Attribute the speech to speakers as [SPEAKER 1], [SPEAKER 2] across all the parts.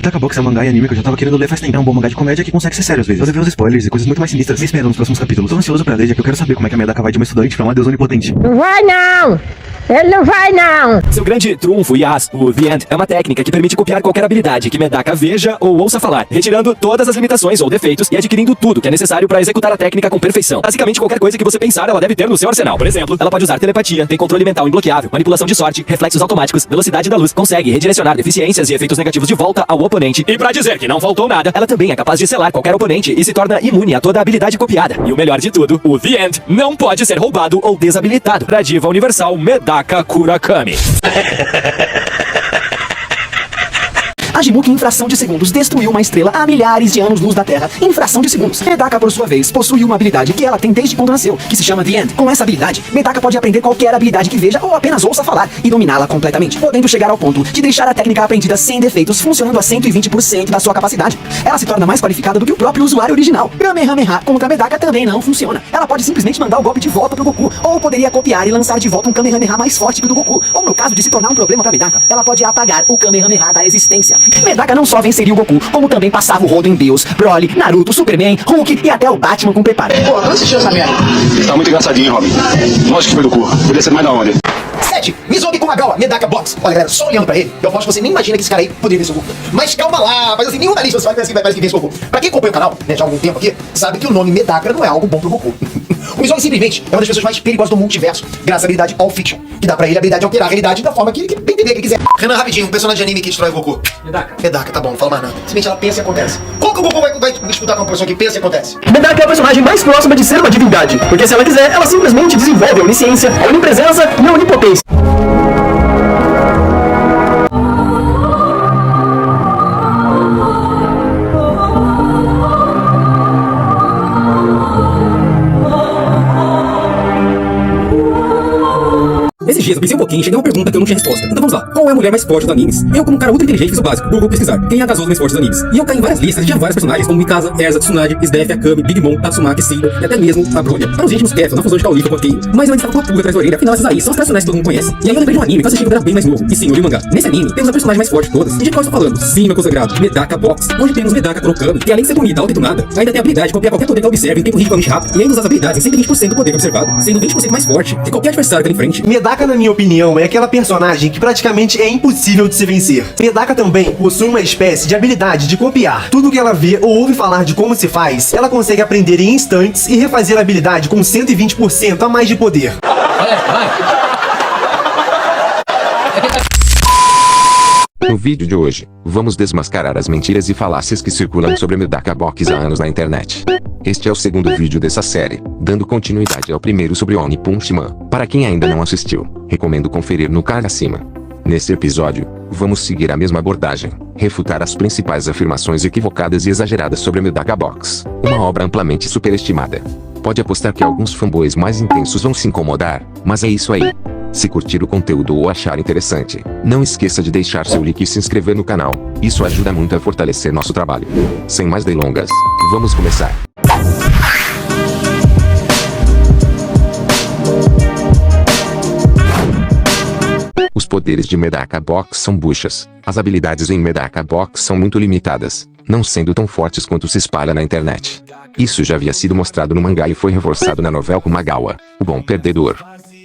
[SPEAKER 1] Medaka Box é um mangá e anime que eu já tava querendo ler faz tempo. É um bom mangá de comédia que consegue ser sério às vezes. Você vê os spoilers e coisas muito mais sinistras me esperam nos próximos capítulos. Tô ansioso pra ler, já que eu quero saber como é que a Medaka vai de uma estudante pra uma deusa onipotente.
[SPEAKER 2] Não vai não! Ele não vai não!
[SPEAKER 3] Seu grande trunfo, Yas, o The End, é uma técnica que permite copiar qualquer habilidade que Medaka veja ou ouça falar, retirando todas as limitações ou defeitos e adquirindo tudo que é necessário para executar a técnica com perfeição. Basicamente, qualquer coisa que você pensar, ela deve ter no seu arsenal. Por exemplo, ela pode usar telepatia, tem controle mental imbloqueável, manipulação de sorte, reflexos automáticos, velocidade da luz, consegue redirecionar deficiências e efeitos negativos de volta ao oponente. E pra dizer que não faltou nada, ela também é capaz de selar qualquer oponente e se torna imune a toda habilidade copiada. E o melhor de tudo, o The End não pode ser roubado ou desabilitado. Pra diva universal Medaka Kurakami. A Jimuki, em fração de segundos, destruiu uma estrela a milhares de anos-luz da Terra. Em fração de segundos. Medaka, por sua vez, possui uma habilidade que ela tem desde quando nasceu, que se chama The End. Com essa habilidade, Medaka pode aprender qualquer habilidade que veja ou apenas ouça falar e dominá-la completamente, podendo chegar ao ponto de deixar a técnica aprendida sem defeitos, funcionando a 120% da sua capacidade. Ela se torna mais qualificada do que o próprio usuário original. Kamehameha contra Medaka também não funciona. Ela pode simplesmente mandar o golpe de volta pro Goku, ou poderia copiar e lançar de volta um Kamehameha mais forte que o do Goku, ou no caso de se tornar um problema pra Medaka, ela pode apagar o Kamehameha da existência. Medaka não só venceria o Goku, como também passava o rodo em Deus, Broly, Naruto, Superman, Hulk e até o Batman com preparo.
[SPEAKER 4] Pô, não assistiu essa merda?
[SPEAKER 5] Tá muito engraçadinho, Robin. Lógico que foi do cu. Podia ser mais da onde?
[SPEAKER 4] 7. Mizogi Kumagawa, Medaka Box. Olha, galera, só olhando pra ele, eu aposto que você nem imagina que esse cara aí poderia vencer o Goku. Mas calma lá, mas assim, nenhum da lista você vai parece que vence o Goku. Pra quem acompanha o canal, né, já há algum tempo aqui, sabe que o nome Medaka não é algo bom pro Goku. O Mizogi simplesmente é uma das pessoas mais perigosas do multiverso, graças à habilidade All Fiction, que dá pra ele a habilidade de alterar a realidade da forma que ele bem entender que ele quiser. Renan, rapidinho, um personagem de anime que destrói o Goku. Medaka, tá bom, não fala mais nada. Simplesmente ela pensa e acontece. Como que o Goku vai disputar com uma pessoa que pensa e acontece?
[SPEAKER 3] Medaka é a personagem mais próxima de ser uma divindade, porque se ela quiser, ela simplesmente desenvolve a onisciência, a onipresença e a onipotência. Esses dias eu pensei um pouquinho e cheguei a uma pergunta que eu não tinha resposta. Então vamos lá. Qual é a mulher mais forte dos animes? Eu, como um cara ultra inteligente, fiz o básico. Google pesquisar. Quem é a gasosa mais forte dos animes? E eu caí em várias listas e tinha vários personagens como Mikasa, Erza, Tsunade, Sdef, Akame, Big Mom, Tatsumaki, Seida e até mesmo a Bronya. Para os íntimos Kefla, na fusão de Caulica com Arqueiro. Mas eu ainda estava com a pulga atrás da orelha, afinal esses aí são os personagens que todo mundo conhece. E aí eu lembrei de um anime que eu assisti quando era bem mais novo. E sim, eu li o mangá. Nesse anime, temos a personagem mais forte de todas. E de qual eu estou falando? Sim, meu consagrado. Medaka Box. Onde temos Medaka Kurakami, que além de ser bonita, alta e tunada, ainda tem a habilidade de copiar qualquer poder que ela observe em tempo ridiculamente rápido. E ainda usa as habilidades em 120% do poder observado, sendo 20% mais forte que qualquer adversário que ela enfrente.
[SPEAKER 6] Medaka, na minha opinião, é aquela personagem que praticamente é impossível de se vencer. Medaka também possui uma espécie de habilidade de copiar. Tudo que ela vê ou ouve falar de como se faz, ela consegue aprender em instantes e refazer a habilidade com 120% a mais de poder.
[SPEAKER 7] No vídeo de hoje, vamos desmascarar as mentiras e falácias que circulam sobre Medaka Box há anos na internet. Este é o segundo vídeo dessa série, dando continuidade ao primeiro sobre Oni Punchman. Para quem ainda não assistiu, recomendo conferir no card acima. Nesse episódio, vamos seguir a mesma abordagem, refutar as principais afirmações equivocadas e exageradas sobre Medaka Box, uma obra amplamente superestimada. Pode apostar que alguns fanboys mais intensos vão se incomodar, mas é isso aí. Se curtir o conteúdo ou achar interessante, não esqueça de deixar seu like e se inscrever no canal, isso ajuda muito a fortalecer nosso trabalho. Sem mais delongas, vamos começar. Os poderes de Medaka Box são buchas. As habilidades em Medaka Box são muito limitadas, não sendo tão fortes quanto se espalha na internet. Isso já havia sido mostrado no mangá e foi reforçado na novela Kumagawa, O Bom Perdedor.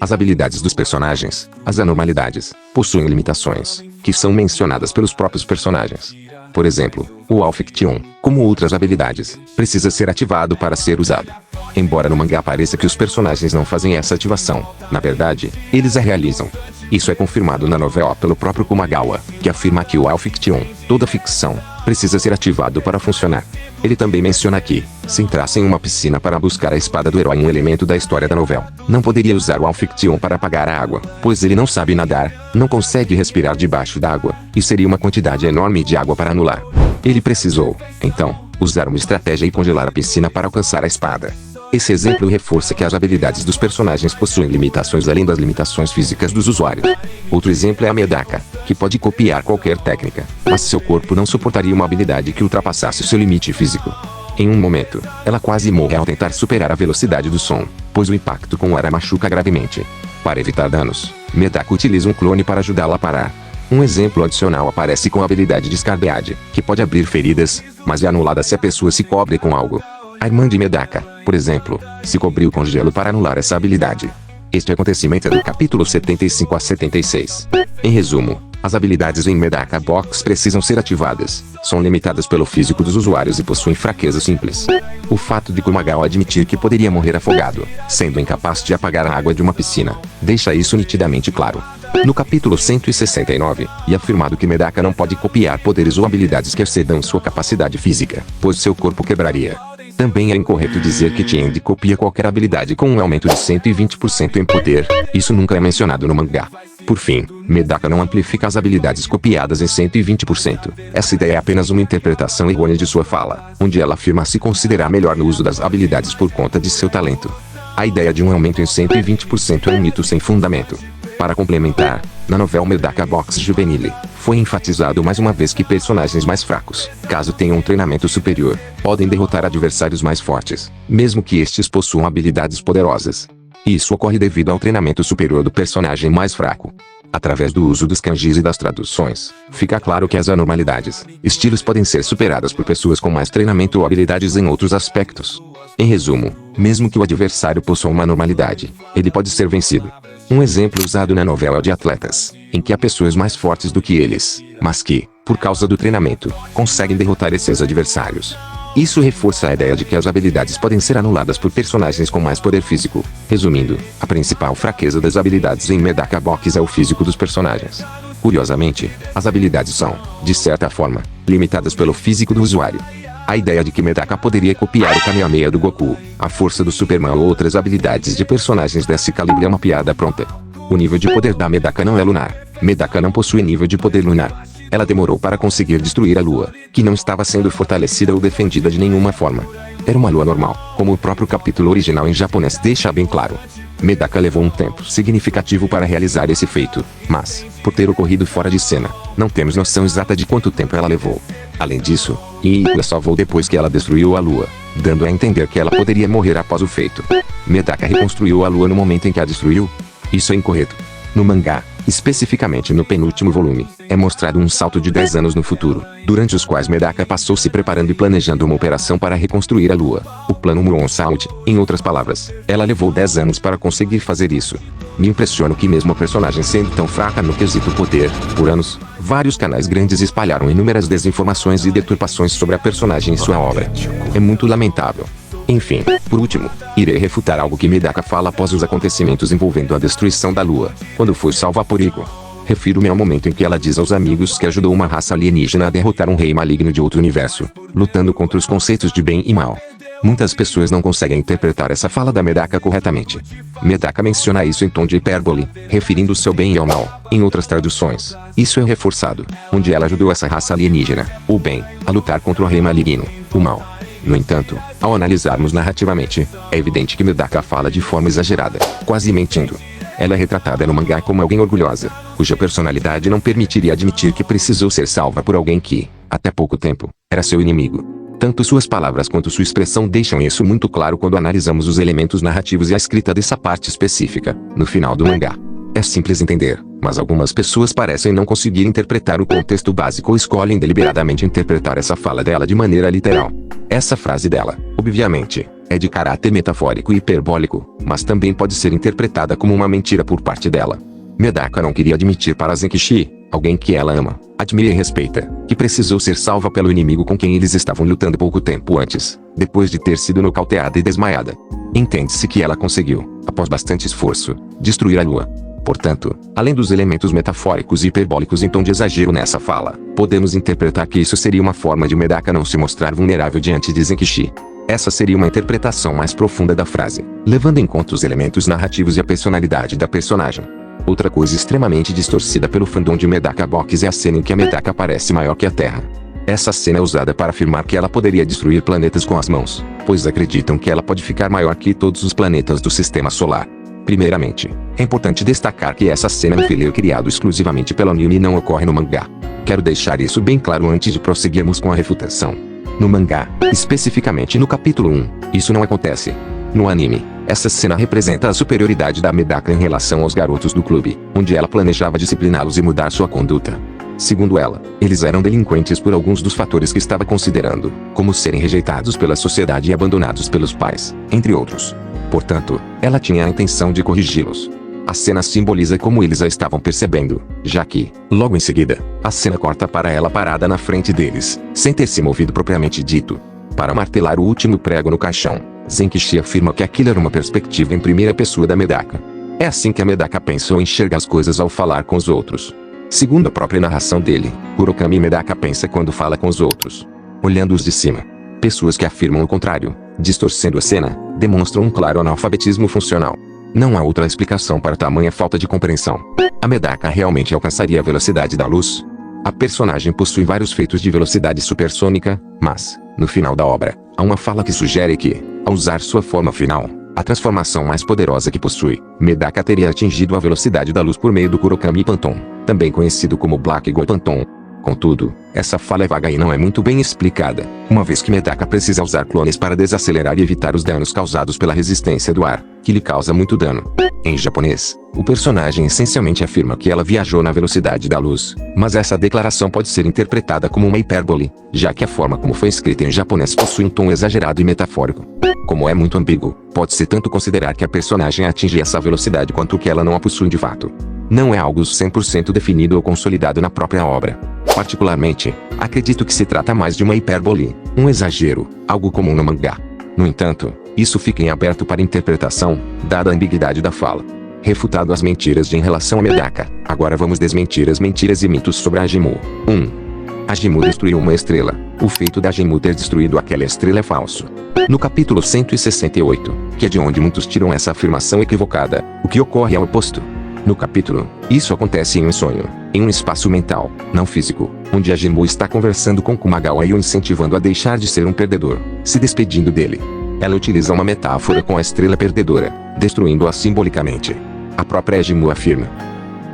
[SPEAKER 7] As habilidades dos personagens, as anormalidades, possuem limitações, que são mencionadas pelos próprios personagens. Por exemplo, o All Fiction, como outras habilidades, precisa ser ativado para ser usado. Embora no mangá pareça que os personagens não fazem essa ativação, na verdade, eles a realizam. Isso é confirmado na novela pelo próprio Kumagawa, que afirma que o All Fiction, toda ficção, precisa ser ativado para funcionar. Ele também menciona que, se entrasse em uma piscina para buscar a espada do herói, um elemento da história da novela, não poderia usar o All Fiction para apagar a água, pois ele não sabe nadar, não consegue respirar debaixo d'água, e seria uma quantidade enorme de água para anular. Ele precisou, então, usar uma estratégia e congelar a piscina para alcançar a espada. Esse exemplo reforça que as habilidades dos personagens possuem limitações além das limitações físicas dos usuários. Outro exemplo é a Medaka, que pode copiar qualquer técnica, mas seu corpo não suportaria uma habilidade que ultrapassasse seu limite físico. Em um momento, ela quase morre ao tentar superar a velocidade do som, pois o impacto com o ar a machuca gravemente. Para evitar danos, Medaka utiliza um clone para ajudá-la a parar. Um exemplo adicional aparece com a habilidade de Scarbead, que pode abrir feridas, mas é anulada se a pessoa se cobre com algo. A irmã de Medaka, por exemplo, se cobriu com gelo para anular essa habilidade. Este acontecimento é do capítulo 75 a 76. Em resumo, as habilidades em Medaka Box precisam ser ativadas, são limitadas pelo físico dos usuários e possuem fraquezas simples. O fato de Kumagal admitir que poderia morrer afogado, sendo incapaz de apagar a água de uma piscina, deixa isso nitidamente claro. No capítulo 169, é afirmado que Medaka não pode copiar poderes ou habilidades que excedam sua capacidade física, pois seu corpo quebraria. Também é incorreto dizer que Tiendi copia qualquer habilidade com um aumento de 120% em poder, isso nunca é mencionado no mangá. Por fim, Medaka não amplifica as habilidades copiadas em 120%. Essa ideia é apenas uma interpretação errônea de sua fala, onde ela afirma se considerar melhor no uso das habilidades por conta de seu talento. A ideia de um aumento em 120% é um mito sem fundamento. Para complementar, na novela Medaka Box Juvenile, foi enfatizado mais uma vez que personagens mais fracos, caso tenham um treinamento superior, podem derrotar adversários mais fortes, mesmo que estes possuam habilidades poderosas. Isso ocorre devido ao treinamento superior do personagem mais fraco. Através do uso dos kanjis e das traduções, fica claro que as anormalidades, estilos podem ser superadas por pessoas com mais treinamento ou habilidades em outros aspectos. Em resumo, mesmo que o adversário possua uma anormalidade, ele pode ser vencido. Um exemplo usado na novela é o de atletas, em que há pessoas mais fortes do que eles, mas que, por causa do treinamento, conseguem derrotar esses adversários. Isso reforça a ideia de que as habilidades podem ser anuladas por personagens com mais poder físico. Resumindo, a principal fraqueza das habilidades em Medaka Box é o físico dos personagens. Curiosamente, as habilidades são, de certa forma, limitadas pelo físico do usuário. A ideia de que Medaka poderia copiar o Kamehameha do Goku, a força do Superman ou outras habilidades de personagens desse calibre é uma piada pronta. O nível de poder da Medaka não é lunar. Medaka não possui nível de poder lunar. Ela demorou para conseguir destruir a lua, que não estava sendo fortalecida ou defendida de nenhuma forma. Era uma lua normal, como o próprio capítulo original em japonês deixa bem claro. Medaka levou um tempo significativo para realizar esse feito, mas, por ter ocorrido fora de cena, não temos noção exata de quanto tempo ela levou. Além disso, Ikuya salvou depois que ela destruiu a lua, dando a entender que ela poderia morrer após o feito. Medaka reconstruiu a lua no momento em que a destruiu? Isso é incorreto. No mangá, especificamente no penúltimo volume, é mostrado um salto de 10 anos no futuro, durante os quais Medaka passou se preparando e planejando uma operação para reconstruir a lua, o plano Muron Salt. Em outras palavras, ela levou 10 anos para conseguir fazer isso. Me impressiona que mesmo a personagem sendo tão fraca no quesito poder, por anos, vários canais grandes espalharam inúmeras desinformações e deturpações sobre a personagem e sua obra. É muito lamentável. Enfim, por último, irei refutar algo que Medaka fala após os acontecimentos envolvendo a destruição da lua, quando foi salva por Ico. Refiro-me ao momento em que ela diz aos amigos que ajudou uma raça alienígena a derrotar um rei maligno de outro universo, lutando contra os conceitos de bem e mal. Muitas pessoas não conseguem interpretar essa fala da Medaka corretamente. Medaka menciona isso em tom de hipérbole, referindo-se ao bem e ao mal. Em outras traduções, isso é reforçado, onde ela ajudou essa raça alienígena, o bem, a lutar contra o rei maligno, o mal. No entanto, ao analisarmos narrativamente, é evidente que Medaka fala de forma exagerada, quase mentindo. Ela é retratada no mangá como alguém orgulhosa, cuja personalidade não permitiria admitir que precisou ser salva por alguém que, até pouco tempo, era seu inimigo. Tanto suas palavras quanto sua expressão deixam isso muito claro quando analisamos os elementos narrativos e a escrita dessa parte específica, no final do mangá. É simples entender, mas algumas pessoas parecem não conseguir interpretar o contexto básico ou escolhem deliberadamente interpretar essa fala dela de maneira literal. Essa frase dela, obviamente, é de caráter metafórico e hiperbólico, mas também pode ser interpretada como uma mentira por parte dela. Medaka não queria admitir para Zenkichi, alguém que ela ama, admira e respeita, que precisou ser salva pelo inimigo com quem eles estavam lutando pouco tempo antes, depois de ter sido nocauteada e desmaiada. Entende-se que ela conseguiu, após bastante esforço, destruir a lua. Portanto, além dos elementos metafóricos e hiperbólicos em tom de exagero nessa fala, podemos interpretar que isso seria uma forma de Medaka não se mostrar vulnerável diante de Zenkichi. Essa seria uma interpretação mais profunda da frase, levando em conta os elementos narrativos e a personalidade da personagem. Outra coisa extremamente distorcida pelo fandom de Medaka Box é a cena em que a Medaka parece maior que a Terra. Essa cena é usada para afirmar que ela poderia destruir planetas com as mãos, pois acreditam que ela pode ficar maior que todos os planetas do Sistema Solar. Primeiramente, é importante destacar que essa cena é um filler criado exclusivamente pela anime e não ocorre no mangá. Quero deixar isso bem claro antes de prosseguirmos com a refutação. No mangá, especificamente no capítulo 1, isso não acontece. No anime, essa cena representa a superioridade da Medaka em relação aos garotos do clube, onde ela planejava discipliná-los e mudar sua conduta. Segundo ela, eles eram delinquentes por alguns dos fatores que estava considerando, como serem rejeitados pela sociedade e abandonados pelos pais, entre outros. Portanto, ela tinha a intenção de corrigi-los. A cena simboliza como eles a estavam percebendo, já que, logo em seguida, a cena corta para ela parada na frente deles, sem ter se movido propriamente dito, para martelar o último prego no caixão. Zenkichi afirma que aquilo era uma perspectiva em primeira pessoa da Medaka. É assim que a Medaka pensa ou enxerga as coisas ao falar com os outros. Segundo a própria narração dele, Kurokami Medaka pensa quando fala com os outros, olhando-os de cima. Pessoas que afirmam o contrário, distorcendo a cena, demonstram um claro analfabetismo funcional. Não há outra explicação para tamanha falta de compreensão. A Medaka realmente alcançaria a velocidade da luz? A personagem possui vários feitos de velocidade supersônica, mas, no final da obra, há uma fala que sugere que, ao usar sua forma final, a transformação mais poderosa que possui, Medaka teria atingido a velocidade da luz por meio do Kurokami Phantom, também conhecido como Black Go Phantom. Contudo, essa fala é vaga e não é muito bem explicada, uma vez que Medaka precisa usar clones para desacelerar e evitar os danos causados pela resistência do ar, que lhe causa muito dano. Em japonês, o personagem essencialmente afirma que ela viajou na velocidade da luz, mas essa declaração pode ser interpretada como uma hipérbole, já que a forma como foi escrita em japonês possui um tom exagerado e metafórico. Como é muito ambíguo, pode-se tanto considerar que a personagem atinge essa velocidade quanto que ela não a possui de fato. Não é algo 100% definido ou consolidado na própria obra. Particularmente, acredito que se trata mais de uma hipérbole, um exagero, algo comum no mangá. No entanto, isso fica em aberto para interpretação, dada a ambiguidade da fala. Refutado as mentiras em relação a Medaka, agora vamos desmentir as mentiras e mitos sobre a Ajimu. 1. Ajimu destruiu uma estrela. O feito da Ajimu ter destruído aquela estrela é falso. No capítulo 168, que é de onde muitos tiram essa afirmação equivocada, o que ocorre é o oposto. No capítulo, isso acontece em um sonho, em um espaço mental, não físico, onde Ajimu está conversando com Kumagawa e o incentivando a deixar de ser um perdedor, se despedindo dele. Ela utiliza uma metáfora com a estrela perdedora, destruindo-a simbolicamente. A própria Ajimu afirma: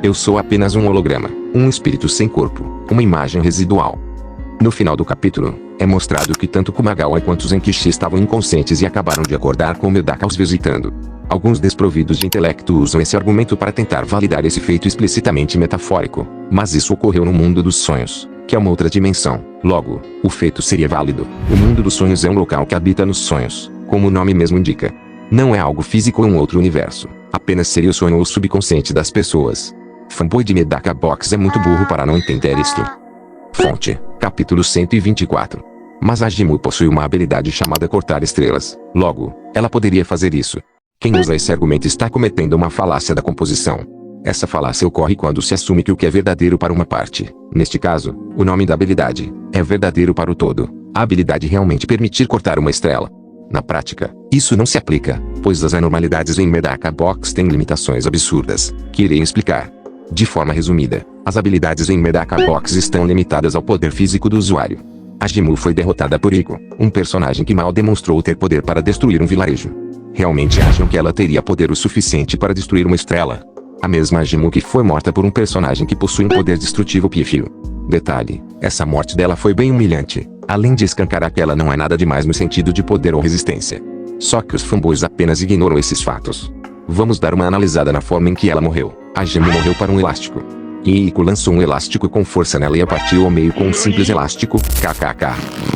[SPEAKER 7] "Eu sou apenas um holograma, um espírito sem corpo, uma imagem residual." No final do capítulo, é mostrado que tanto Kumagawa quanto Zenkichi estavam inconscientes e acabaram de acordar com Medaka os visitando. Alguns desprovidos de intelecto usam esse argumento para tentar validar esse feito explicitamente metafórico, mas isso ocorreu no mundo dos sonhos, que é uma outra dimensão. Logo, o feito seria válido. O mundo dos sonhos é um local que habita nos sonhos, como o nome mesmo indica. Não é algo físico ou um outro universo, apenas seria o sonho ou o subconsciente das pessoas. Fanboy de Medaka Box é muito burro para não entender isto. Fonte, capítulo 124. Mas a Ajimu possui uma habilidade chamada cortar estrelas. Logo, ela poderia fazer isso. Quem usa esse argumento está cometendo uma falácia da composição. Essa falácia ocorre quando se assume que o que é verdadeiro para uma parte, neste caso, o nome da habilidade, é verdadeiro para o todo. A habilidade realmente permitir cortar uma estrela. Na prática, isso não se aplica, pois as anormalidades em Medaka Box têm limitações absurdas, que irei explicar. De forma resumida, as habilidades em Medaka Box estão limitadas ao poder físico do usuário. Ajimu foi derrotada por Iko, um personagem que mal demonstrou ter poder para destruir um vilarejo. Realmente acham que ela teria poder o suficiente para destruir uma estrela? A mesma Ajimu que foi morta por um personagem que possui um poder destrutivo pífio. Detalhe, essa morte dela foi bem humilhante, além de escancarar que ela não é nada demais no sentido de poder ou resistência. Só que os fanboys apenas ignoram esses fatos. Vamos dar uma analisada na forma em que ela morreu. Ajimu morreu para um elástico. E Iko lançou um elástico com força nela e a partiu ao meio com um simples elástico, kkk.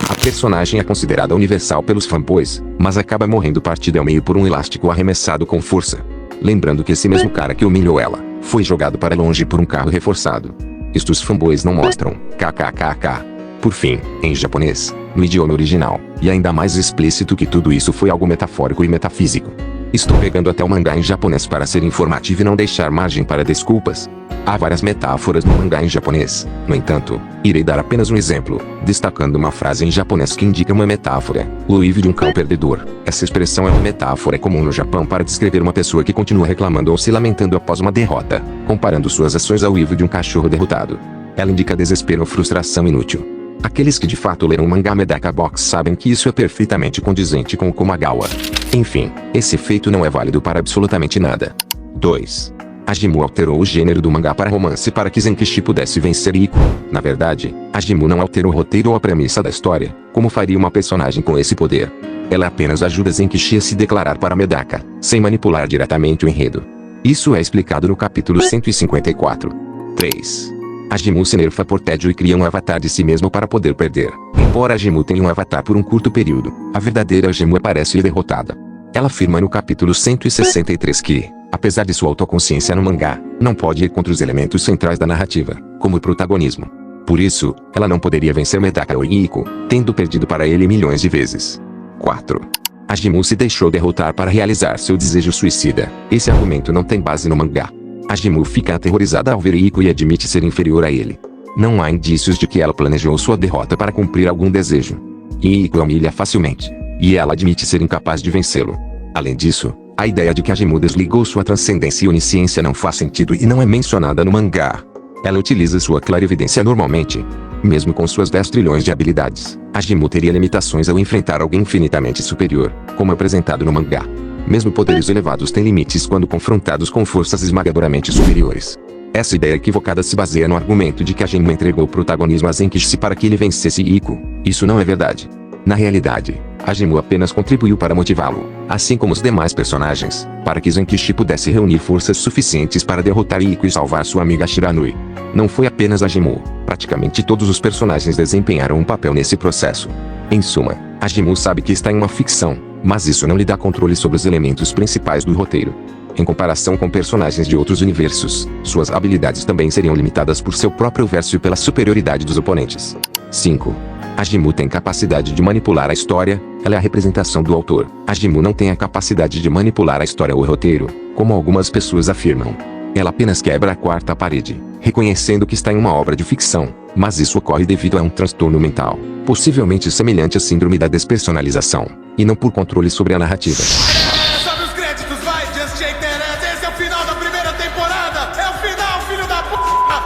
[SPEAKER 7] A personagem é considerada universal pelos fanboys, mas acaba morrendo partida ao meio por um elástico arremessado com força. Lembrando que esse mesmo cara que humilhou ela, foi jogado para longe por um carro reforçado. Isto os fanboys não mostram, kkkk. Por fim, em japonês, no idioma original, e ainda mais explícito que tudo isso foi algo metafórico e metafísico. Estou pegando até o mangá em japonês para ser informativo e não deixar margem para desculpas. Há várias metáforas no mangá em japonês. No entanto, irei dar apenas um exemplo, destacando uma frase em japonês que indica uma metáfora: o uivo de um cão perdedor. Essa expressão é uma metáfora comum no Japão para descrever uma pessoa que continua reclamando ou se lamentando após uma derrota, comparando suas ações ao uivo de um cachorro derrotado. Ela indica desespero ou frustração inútil. Aqueles que de fato leram o mangá Medaka Box sabem que isso é perfeitamente condizente com o Kumagawa. Enfim, esse feito não é válido para absolutamente nada. 2. Ajimu alterou o gênero do mangá para romance para que Zenkichi pudesse vencer Iko. Na verdade, Ajimu não alterou o roteiro ou a premissa da história, como faria uma personagem com esse poder. Ela apenas ajuda Zenkichi a se declarar para Medaka, sem manipular diretamente o enredo. Isso é explicado no capítulo 154. 3. Ajimu se nerfa por tédio e cria um avatar de si mesmo para poder perder. Embora Ajimu tenha um avatar por um curto período, a verdadeira Ajimu aparece e é derrotada. Ela afirma no capítulo 163 que, apesar de sua autoconsciência no mangá, não pode ir contra os elementos centrais da narrativa, como o protagonismo. Por isso, ela não poderia vencer Medaka ou Iko, tendo perdido para ele milhões de vezes. 4. Ajimu se deixou derrotar para realizar seu desejo suicida. Esse argumento não tem base no mangá. Ajimu fica aterrorizada ao ver Iko e admite ser inferior a ele. Não há indícios de que ela planejou sua derrota para cumprir algum desejo. Iko a humilha facilmente, e ela admite ser incapaz de vencê-lo. Além disso, a ideia de que Ajimu desligou sua transcendência e onisciência não faz sentido e não é mencionada no mangá. Ela utiliza sua clarividência normalmente. Mesmo com suas 10 trilhões de habilidades, Ajimu teria limitações ao enfrentar alguém infinitamente superior, como apresentado no mangá. Mesmo poderes elevados têm limites quando confrontados com forças esmagadoramente superiores. Essa ideia equivocada se baseia no argumento de que Ajimu entregou o protagonismo a Zenkichi para que ele vencesse Iko. Isso não é verdade. Na realidade, Ajimu apenas contribuiu para motivá-lo, assim como os demais personagens, para que Zenkichi pudesse reunir forças suficientes para derrotar Iko e salvar sua amiga Shiranui. Não foi apenas Ajimu, praticamente todos os personagens desempenharam um papel nesse processo. Em suma, Ajimu sabe que está em uma ficção, mas isso não lhe dá controle sobre os elementos principais do roteiro. Em comparação com personagens de outros universos, suas habilidades também seriam limitadas por seu próprio verso e pela superioridade dos oponentes. 5. Ajimu tem capacidade de manipular a história, ela é a representação do autor. Ajimu não tem a capacidade de manipular a história ou o roteiro, como algumas pessoas afirmam. Ela apenas quebra a quarta parede, reconhecendo que está em uma obra de ficção, mas isso ocorre devido a um transtorno mental, possivelmente semelhante à síndrome da despersonalização, e não por controle sobre a narrativa.
[SPEAKER 8] Sobe os créditos, vai, Just Shake That Ass. Esse é o final da primeira temporada. É o final, filho da p***.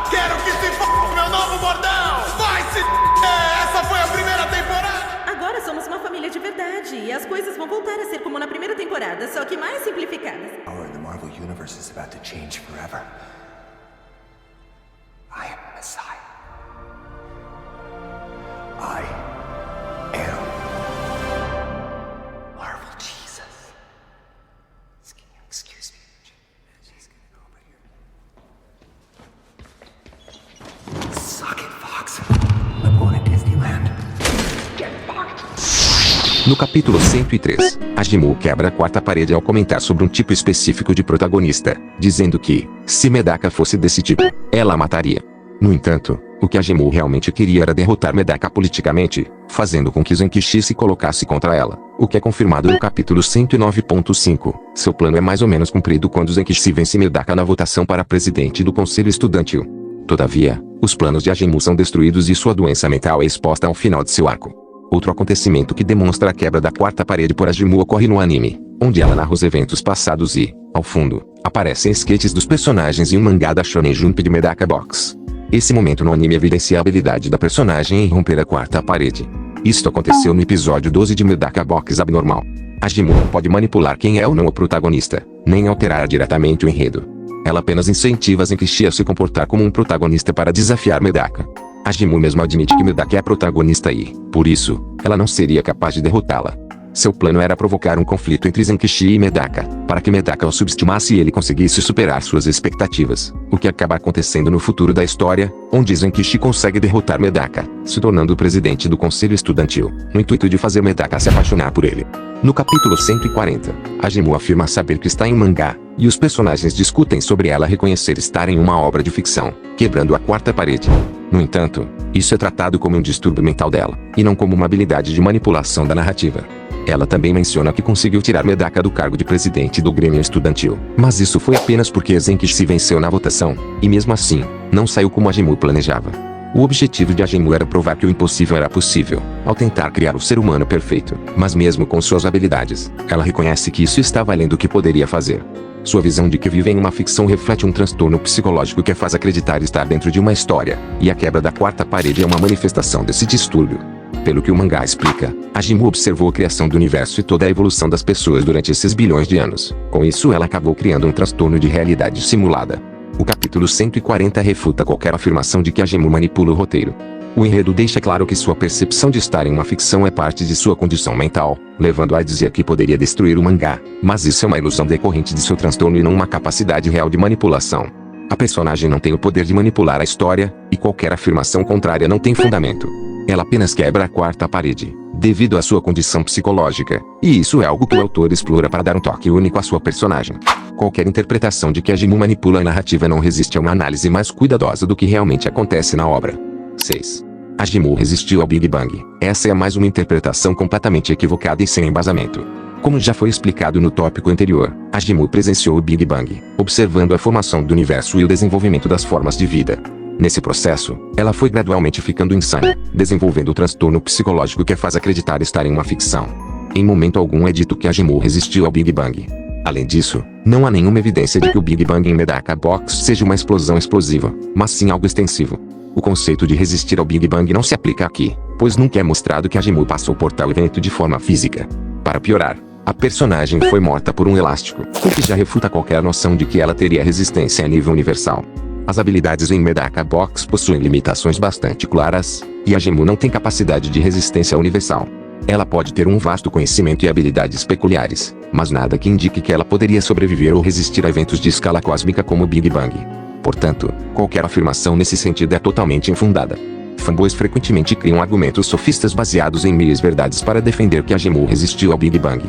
[SPEAKER 8] Quero que se f*** meu novo bordão. Vai se essa foi a primeira temporada.
[SPEAKER 9] Agora somos uma família de verdade e as coisas vão voltar a ser como na primeira temporada, só que mais simplificadas.
[SPEAKER 10] The Marvel Universe is about to change forever. I am the Messiah. I am Marvel Jesus. Can you excuse me? She's gonna go over here. Suck it, Fox. I'm going to Disneyland. Get fucked.
[SPEAKER 7] No capítulo 103, Ajimu quebra a quarta parede ao comentar sobre um tipo específico de protagonista, dizendo que, se Medaka fosse desse tipo, ela a mataria. No entanto, o que Ajimu realmente queria era derrotar Medaka politicamente, fazendo com que Zenkichi se colocasse contra ela, o que é confirmado no capítulo 109.5. Seu plano é mais ou menos cumprido quando Zenkichi vence Medaka na votação para presidente do Conselho Estudantil. Todavia, os planos de Ajimu são destruídos e sua doença mental é exposta ao final de seu arco. Outro acontecimento que demonstra a quebra da quarta parede por Ajimu ocorre no anime, onde ela narra os eventos passados e, ao fundo, aparecem sketches dos personagens em um mangá da Shonen Jump de Medaka Box. Esse momento no anime evidencia a habilidade da personagem em romper a quarta parede. Isto aconteceu no episódio 12 de Medaka Box Abnormal. Ajimu não pode manipular quem é ou não o protagonista, nem alterar diretamente o enredo. Ela apenas incentiva Zenkichi a se comportar como um protagonista para desafiar Medaka. Ajimu mesmo admite que Medaka é a protagonista e, por isso, ela não seria capaz de derrotá-la. Seu plano era provocar um conflito entre Zenkichi e Medaka, para que Medaka o subestimasse e ele conseguisse superar suas expectativas, o que acaba acontecendo no futuro da história, onde Zenkichi consegue derrotar Medaka, se tornando o presidente do Conselho Estudantil, no intuito de fazer Medaka se apaixonar por ele. No capítulo 140, Ajimu afirma saber que está em um mangá, e os personagens discutem sobre ela reconhecer estar em uma obra de ficção, quebrando a quarta parede. No entanto, isso é tratado como um distúrbio mental dela, e não como uma habilidade de manipulação da narrativa. Ela também menciona que conseguiu tirar Medaka do cargo de presidente do Grêmio Estudantil, mas isso foi apenas porque Zenkichi venceu na votação, e mesmo assim, não saiu como Ajimu planejava. O objetivo de Ajimu era provar que o impossível era possível, ao tentar criar o ser humano perfeito, mas mesmo com suas habilidades, ela reconhece que isso estava além do que poderia fazer. Sua visão de que vive em uma ficção reflete um transtorno psicológico que a faz acreditar estar dentro de uma história, e a quebra da quarta parede é uma manifestação desse distúrbio. Pelo que o mangá explica, Ajimu observou a criação do universo e toda a evolução das pessoas durante esses bilhões de anos. Com isso, ela acabou criando um transtorno de realidade simulada. O capítulo 140 refuta qualquer afirmação de que Ajimu manipula o roteiro. O enredo deixa claro que sua percepção de estar em uma ficção é parte de sua condição mental, levando a dizer que poderia destruir o mangá, mas isso é uma ilusão decorrente de seu transtorno e não uma capacidade real de manipulação. A personagem não tem o poder de manipular a história, e qualquer afirmação contrária não tem fundamento. Ela apenas quebra a quarta parede, devido à sua condição psicológica, e isso é algo que o autor explora para dar um toque único à sua personagem. Qualquer interpretação de que Ajimu manipula a narrativa não resiste a uma análise mais cuidadosa do que realmente acontece na obra. 6. Ajimu resistiu ao Big Bang. Essa é mais uma interpretação completamente equivocada e sem embasamento. Como já foi explicado no tópico anterior, Ajimu presenciou o Big Bang, observando a formação do universo e o desenvolvimento das formas de vida. Nesse processo, ela foi gradualmente ficando insana, desenvolvendo o transtorno psicológico que a faz acreditar estar em uma ficção. Em momento algum é dito que Ajimu resistiu ao Big Bang. Além disso, não há nenhuma evidência de que o Big Bang em Medaka Box seja uma explosão explosiva, mas sim algo extensivo. O conceito de resistir ao Big Bang não se aplica aqui, pois nunca é mostrado que Ajimu passou por tal evento de forma física. Para piorar, a personagem foi morta por um elástico, o que já refuta qualquer noção de que ela teria resistência a nível universal. As habilidades em Medaka Box possuem limitações bastante claras, e Ajimu não tem capacidade de resistência universal. Ela pode ter um vasto conhecimento e habilidades peculiares, mas nada que indique que ela poderia sobreviver ou resistir a eventos de escala cósmica como o Big Bang. Portanto, qualquer afirmação nesse sentido é totalmente infundada. Fanboys frequentemente criam argumentos sofistas baseados em meias verdades para defender que Ajimu resistiu ao Big Bang.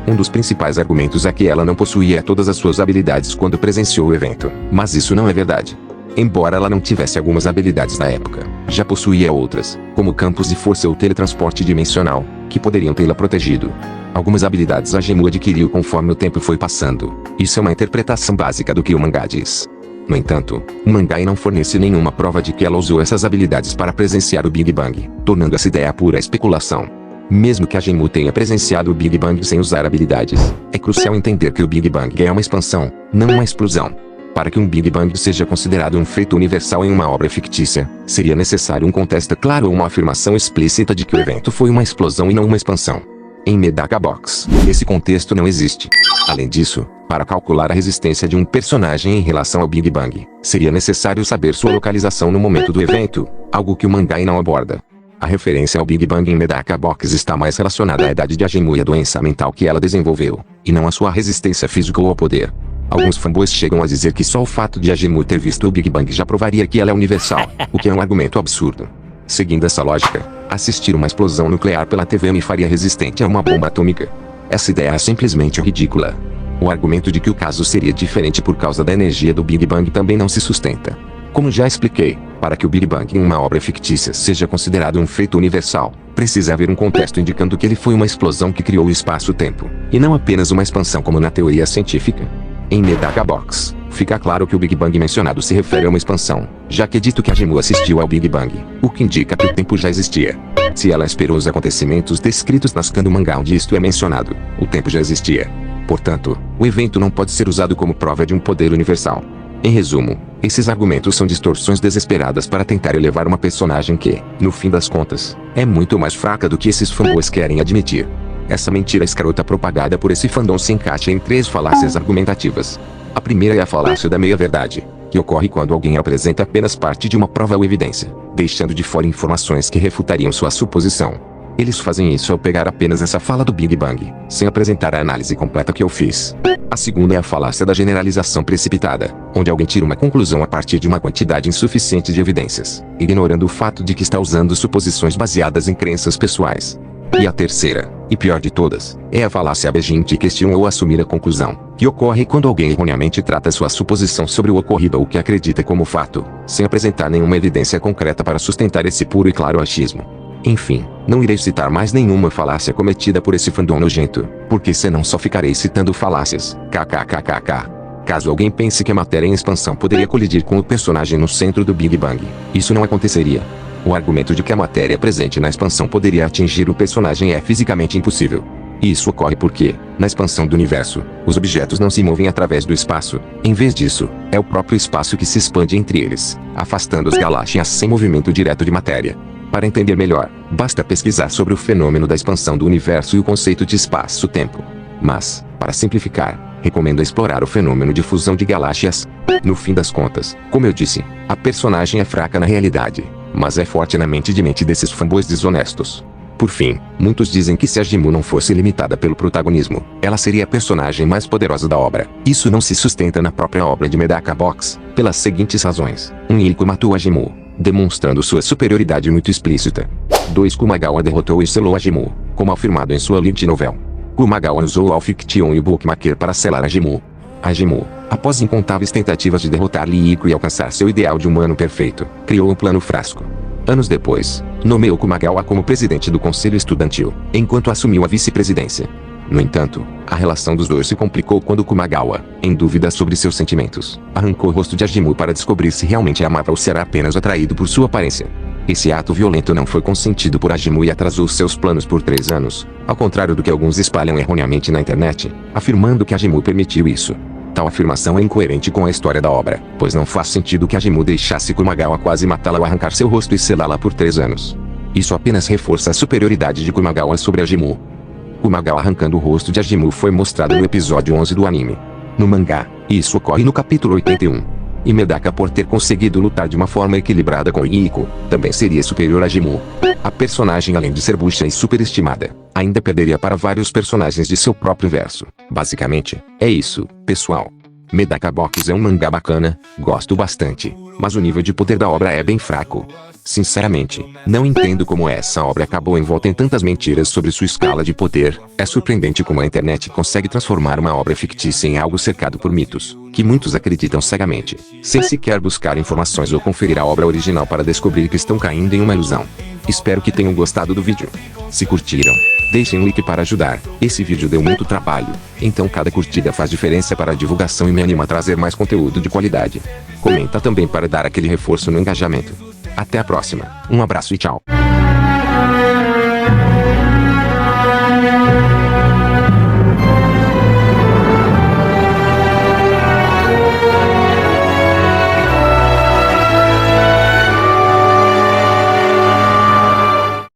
[SPEAKER 7] Um dos principais argumentos é que ela não possuía todas as suas habilidades quando presenciou o evento, mas isso não é verdade. Embora ela não tivesse algumas habilidades na época, já possuía outras, como campos de força ou teletransporte dimensional, que poderiam tê-la protegido. Algumas habilidades Ajimu adquiriu conforme o tempo foi passando. Isso é uma interpretação básica do que o mangá diz. No entanto, o mangá não fornece nenhuma prova de que ela usou essas habilidades para presenciar o Big Bang, tornando essa ideia pura especulação. Mesmo que Ajimu tenha presenciado o Big Bang sem usar habilidades, é crucial entender que o Big Bang é uma expansão, não uma explosão. Para que um Big Bang seja considerado um feito universal em uma obra fictícia, seria necessário um contexto claro ou uma afirmação explícita de que o evento foi uma explosão e não uma expansão. Em Medaka Box, esse contexto não existe. Além disso, para calcular a resistência de um personagem em relação ao Big Bang, seria necessário saber sua localização no momento do evento, algo que o mangá não aborda. A referência ao Big Bang em Medaka Box está mais relacionada à idade de Ajimu e à doença mental que ela desenvolveu, e não à sua resistência física ou ao poder. Alguns fanboys chegam a dizer que só o fato de Ajimu ter visto o Big Bang já provaria que ela é universal, o que é um argumento absurdo. Seguindo essa lógica, assistir uma explosão nuclear pela TV me faria resistente a uma bomba atômica. Essa ideia é simplesmente ridícula. O argumento de que o caso seria diferente por causa da energia do Big Bang também não se sustenta. Como já expliquei, para que o Big Bang em uma obra fictícia seja considerado um feito universal, precisa haver um contexto indicando que ele foi uma explosão que criou o espaço-tempo, e não apenas uma expansão como na teoria científica. Em Medaka Box, fica claro que o Big Bang mencionado se refere a uma expansão, já que é dito que Ajimu assistiu ao Big Bang, o que indica que o tempo já existia. Se ela esperou os acontecimentos descritos na scan do mangá onde isto é mencionado, o tempo já existia. Portanto, o evento não pode ser usado como prova de um poder universal. Em resumo, esses argumentos são distorções desesperadas para tentar elevar uma personagem que, no fim das contas, é muito mais fraca do que esses fanboys querem admitir. Essa mentira escrota propagada por esse fandom se encaixa em 3 falácias argumentativas. A primeira é a falácia da meia-verdade, que ocorre quando alguém apresenta apenas parte de uma prova ou evidência, deixando de fora informações que refutariam sua suposição. Eles fazem isso ao pegar apenas essa fala do Big Bang, sem apresentar a análise completa que eu fiz. A segunda é a falácia da generalização precipitada, onde alguém tira uma conclusão a partir de uma quantidade insuficiente de evidências, ignorando o fato de que está usando suposições baseadas em crenças pessoais. E a terceira, e pior de todas, é a falácia abegente questionar ou assumir a conclusão, que ocorre quando alguém erroneamente trata sua suposição sobre o ocorrido ou o que acredita como fato, sem apresentar nenhuma evidência concreta para sustentar esse puro e claro achismo. Enfim, não irei citar mais nenhuma falácia cometida por esse fandom nojento, porque senão só ficarei citando falácias, kkkk. Caso alguém pense que a matéria em expansão poderia colidir com o personagem no centro do Big Bang, isso não aconteceria. O argumento de que a matéria presente na expansão poderia atingir o personagem é fisicamente impossível. E isso ocorre porque, na expansão do universo, os objetos não se movem através do espaço. Em vez disso, é o próprio espaço que se expande entre eles, afastando as galáxias sem movimento direto de matéria. Para entender melhor, basta pesquisar sobre o fenômeno da expansão do universo e o conceito de espaço-tempo. Mas, para simplificar, recomendo explorar o fenômeno de fusão de galáxias. No fim das contas, como eu disse, a personagem é fraca na realidade, mas é forte na mente desses fanboys desonestos. Por fim, muitos dizem que se a Jimou não fosse limitada pelo protagonismo, ela seria a personagem mais poderosa da obra. Isso não se sustenta na própria obra de Medaka Box, pelas seguintes razões. 1. Iiko matou a Jimou, demonstrando sua superioridade muito explícita. 2. Kumagawa derrotou e selou a Jimou, como afirmado em sua light novel. Kumagawa usou o Fiction e o Bookmaker para selar a Jimou. A Jimou, após incontáveis tentativas de derrotar Iiko e alcançar seu ideal de humano perfeito, criou um plano frasco. Anos depois, nomeou Kumagawa como presidente do conselho estudantil, enquanto assumiu a vice-presidência. No entanto, a relação dos dois se complicou quando Kumagawa, em dúvida sobre seus sentimentos, arrancou o rosto de Jimou para descobrir se realmente a amava ou se era apenas atraído por sua aparência. Esse ato violento não foi consentido por Jimou e atrasou seus planos por 3 anos, ao contrário do que alguns espalham erroneamente na internet, afirmando que Jimou permitiu isso. Tal afirmação é incoerente com a história da obra, pois não faz sentido que Jimou deixasse Kumagawa quase matá-la ao arrancar seu rosto e selá-la por 3 anos. Isso apenas reforça a superioridade de Kumagawa sobre Jimou. Kumagawa arrancando o rosto de Jimou foi mostrado no episódio 11 do anime. No mangá, isso ocorre no capítulo 81. E Medaka, por ter conseguido lutar de uma forma equilibrada com Iiko, também seria superior a Jimou. A personagem, além de ser bucha e superestimada, ainda perderia para vários personagens de seu próprio verso. Basicamente, é isso, pessoal. Medaka Box é um mangá bacana, gosto bastante, mas o nível de poder da obra é bem fraco. Sinceramente, não entendo como essa obra acabou envolta em tantas mentiras sobre sua escala de poder. É surpreendente como a internet consegue transformar uma obra fictícia em algo cercado por mitos, que muitos acreditam cegamente, sem sequer buscar informações ou conferir a obra original para descobrir que estão caindo em uma ilusão. Espero que tenham gostado do vídeo. Se curtiram, deixem um like para ajudar. Esse vídeo deu muito trabalho, então cada curtida faz diferença para a divulgação e me anima a trazer mais conteúdo de qualidade. Comenta também para dar aquele reforço no engajamento. Até a próxima, um abraço e tchau.